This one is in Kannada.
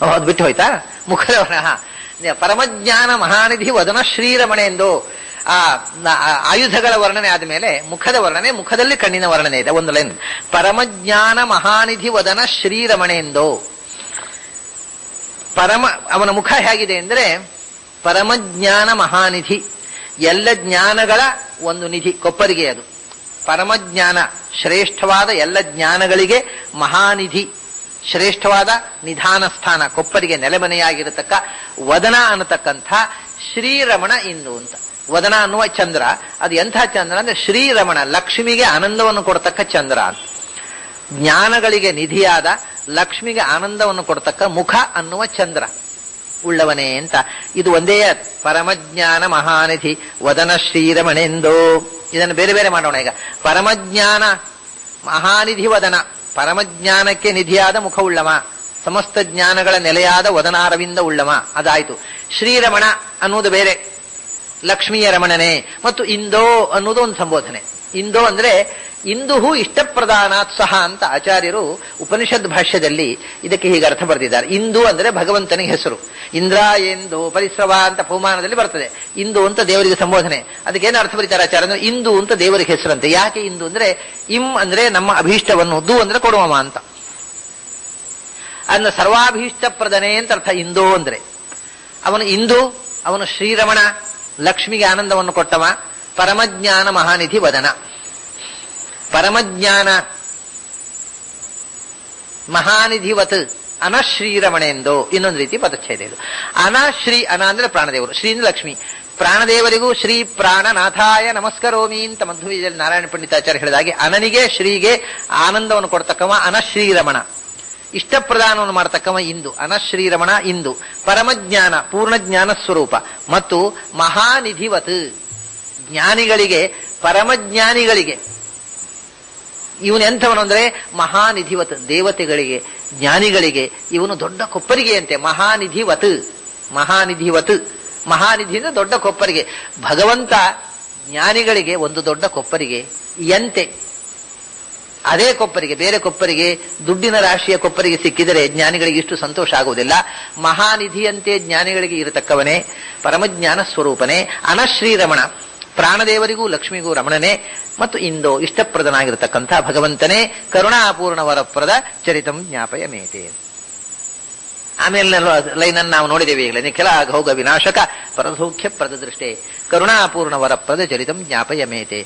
ಅದು ಬಿಟ್ಟು ಹೋಯ್ತಾ ಮುಖದ ವರ್ಣ. ಪರಮಜ್ಞಾನ ಮಹಾನಿಧಿ ವದನ ಶ್ರೀರಮಣೆಂದು ಆ ಆಯುಧಗಳ ವರ್ಣನೆ ಆದ್ಮೇಲೆ ಮುಖದ ವರ್ಣನೆ, ಮುಖದಲ್ಲಿ ಕಣ್ಣಿನ ವರ್ಣನೆ ಇದೆ. ಒಂದು ಲೈನ್, ಪರಮಜ್ಞಾನ ಮಹಾನಿಧಿ ವದನ ಶ್ರೀರಮಣೆಂದು. ಅವನ ಮುಖ ಹೇಗಿದೆ ಅಂದ್ರೆ ಪರಮಜ್ಞಾನ ಮಹಾನಿಧಿ, ಎಲ್ಲ ಜ್ಞಾನಗಳ ಒಂದು ನಿಧಿ, ಕೊಪ್ಪರಿಗೆ ಅದು. ಪರಮಜ್ಞಾನ ಶ್ರೇಷ್ಠವಾದ ಎಲ್ಲ ಜ್ಞಾನಗಳಿಗೆ ಮಹಾನಿಧಿ, ಶ್ರೇಷ್ಠವಾದ ನಿಧಾನ ಸ್ಥಾನ, ಕೊಪ್ಪರಿಗೆ ನೆಲೆಮನೆಯಾಗಿರತಕ್ಕ ವದನ ಅನ್ನತಕ್ಕಂಥ ಶ್ರೀರಮಣ ಇಂದು ಅಂತ. ವದನ ಅನ್ನುವ ಚಂದ್ರ, ಅದು ಎಂಥ ಚಂದ್ರ ಅಂದ್ರೆ ಶ್ರೀರಮಣ, ಲಕ್ಷ್ಮಿಗೆ ಆನಂದವನ್ನು ಕೊಡ್ತಕ್ಕ ಚಂದ್ರ ಅಂತ. ಜ್ಞಾನಗಳಿಗೆ ನಿಧಿಯಾದ ಲಕ್ಷ್ಮಿಗೆ ಆನಂದವನ್ನು ಕೊಡ್ತಕ್ಕ ಮುಖ ಅನ್ನುವ ಚಂದ್ರ ಉಳ್ಳವನೇ ಅಂತ. ಇದು ಒಂದೇ ಪರಮಜ್ಞಾನ ಮಹಾನಿಧಿ ವದನ ಶ್ರೀರಮಣೆಂದು. ಇದನ್ನು ಬೇರೆ ಬೇರೆ ಮಾಡೋಣ ಈಗ. ಪರಮಜ್ಞಾನ ಮಹಾನಿಧಿ ವದನ, ಪರಮಜ್ಞಾನಕ್ಕೆ ನಿಧಿಯಾದ ಮುಖ ಉಳ್ಳವ, ಸಮಸ್ತ ಜ್ಞಾನಗಳ ನೆಲೆಯಾದ ವದನಾರವಿಂದ ಉಳ್ಳವ, ಅದಾಯ್ತು. ಶ್ರೀರಮಣ ಅನ್ನುವುದು ಬೇರೆ, ಲಕ್ಷ್ಮಿಯ ರಮಣನೆ. ಮತ್ತು ಇಂದೋ ಅನ್ನುವುದು ಒಂದು ಸಂಬೋಧನೆ. ಇಂದೋ ಅಂದ್ರೆ ಇಂದುಹು ಇಷ್ಟಪ್ರದಾನಾತ್ ಸಹ ಅಂತ ಆಚಾರ್ಯರು ಉಪನಿಷದ್ ಭಾಷ್ಯದಲ್ಲಿ ಇದಕ್ಕೆ ಹೀಗೆ ಅರ್ಥ ಬರೆದಿದ್ದಾರೆ. ಇಂದು ಅಂದ್ರೆ ಭಗವಂತನಿಗೆ ಹೆಸರು. ಇಂದ್ರ ಎಂದು ಪರಿಶ್ರವ ಅಂತ ಪೌಮಾನದಲ್ಲಿ ಬರ್ತದೆ. ಇಂದು ಅಂತ ದೇವರಿಗೆ ಸಂಬೋಧನೆ. ಅದಕ್ಕೇನು ಅರ್ಥ ಬರೀತಾರೆ ಆಚಾರ್ಯ ಅಂದ್ರೆ ಇಂದು ಅಂತ ದೇವರಿಗೆ ಹೆಸರಂತೆ. ಯಾಕೆ ಇಂದು ಅಂದ್ರೆ ಇಂ ಅಂದ್ರೆ ನಮ್ಮ ಅಭೀಷ್ಟವನ್ನು, ದು ಅಂದ್ರೆ ಕೊಡುವಮ ಅಂತ. ಅನ್ನ ಸರ್ವಾಭೀಷ್ಟ ಪ್ರದನೆ ಅಂತ ಅರ್ಥ ಇಂದೋ ಅಂದ್ರೆ. ಅವನು ಇಂದು, ಅವನು ಶ್ರೀರಮಣ, ಲಕ್ಷ್ಮಿಗೆ ಆನಂದವನ್ನು ಕೊಟ್ಟವ, ಪರಮಜ್ಞಾನ ಮಹಾನಿಧಿ ವದನ. ಪರಮಜ್ಞಾನ ಮಹಾನಿಧಿವತ್ ಅನಶ್ರೀರಮಣೆಂದು ಇನ್ನೊಂದು ರೀತಿ ಪದಚ್ಛೇದ ಇದು. ಅನಶ್ರೀ, ಅನ ಅಂದ್ರೆ ಪ್ರಾಣದೇವರು, ಶ್ರೀ ಅಂದ್ರೆ ಲಕ್ಷ್ಮಿ. ಪ್ರಾಣದೇವರಿಗೂ ಶ್ರೀ ಪ್ರಾಣನಾಥಾಯ ನಮಸ್ಕರೋಮಿ ಅಂತ ಮಧ್ವೀಜಲ್ಲಿ ನಾರಾಯಣ ಪಂಡಿತಾಚಾರ್ಯ ಹೇಳಿದಾಗೆ ಅನನಿಗೆ ಶ್ರೀಗೆ ಆನಂದವನ್ನು ಕೊಡ್ತಕ್ಕವ ಅನಶ್ರೀರಮಣ, ಇಷ್ಟಪ್ರದಾನವನ್ನು ಮಾಡತಕ್ಕವ ಇಂದು, ಅನಶ್ರೀರಮಣ ಇಂದು. ಪರಮಜ್ಞಾನ ಪೂರ್ಣ ಜ್ಞಾನ ಸ್ವರೂಪ ಮತ್ತು ಮಹಾನಿಧಿವತ್ ಜ್ಞಾನಿಗಳಿಗೆ, ಪರಮಜ್ಞಾನಿಗಳಿಗೆ ಇವನು ಎಂಥವನು ಅಂದ್ರೆ ಮಹಾನಿಧಿವತ್, ದೇವತೆಗಳಿಗೆ ಜ್ಞಾನಿಗಳಿಗೆ ಇವನು ದೊಡ್ಡ ಕೊಪ್ಪರಿಗೆ ಅಂತೆ. ಮಹಾನಿಧಿವತ್, ಮಹಾನಿಧಿವತ್, ಮಹಾನಿಧಿ ಅಂದ್ರೆ ದೊಡ್ಡ ಕೊಪ್ಪರಿಗೆ. ಭಗವಂತ ಜ್ಞಾನಿಗಳಿಗೆ ಒಂದು ದೊಡ್ಡ ಕೊಪ್ಪರಿಗೆ ಎಂತೆ. ಅದೇ ಕೊಪ್ಪರಿಗೆ, ಬೇರೆ ಕೊಪ್ಪರಿಗೆ, ದುಡ್ಡಿನ ರಾಶಿಯ ಕೊಪ್ಪರಿಗೆ ಸಿಕ್ಕಿದರೆ ಜ್ಞಾನಿಗಳಿಗೆ ಇಷ್ಟು ಸಂತೋಷ ಆಗುವುದಿಲ್ಲ. ಮಹಾನಿಧಿಯಂತೆ ಜ್ಞಾನಿಗಳಿಗೆ ಇರತಕ್ಕವನೇ, ಪರಮಜ್ಞಾನ ಸ್ವರೂಪನೇ, ಅನಶ್ರೀರಮಣ, ಪ್ರಾಣದೇವರಿಗೂ ಲಕ್ಷ್ಮಿಗೂ ರಮಣನೆ ಮತ್ತು ಇಂದೋ ಇಷ್ಟಪ್ರದನಾಗಿರತಕ್ಕಂಥ ಭಗವಂತನೇ. ಕರುಣಾಪೂರ್ಣ ವರಪ್ರದ ಚರಿತಂ ಜ್ಞಾಪಯ ಮೇತೆ. ಆಮೇಲೆ ಲೈನನ್ನು ನಾವು ನೋಡಿದ್ದೇವೆ ಈಗಲೇ. ನಿಖಿಲ ಘೌಗ ವಿನಾಶಕ ಪರಸೌಖ್ಯ ಪ್ರದ ದೃಷ್ಟೇ ಕರುಣಾಪೂರ್ಣ ವರಪ್ರದ ಚರಿತಂ ಜ್ಞಾಪಯ ಮೇತೆ.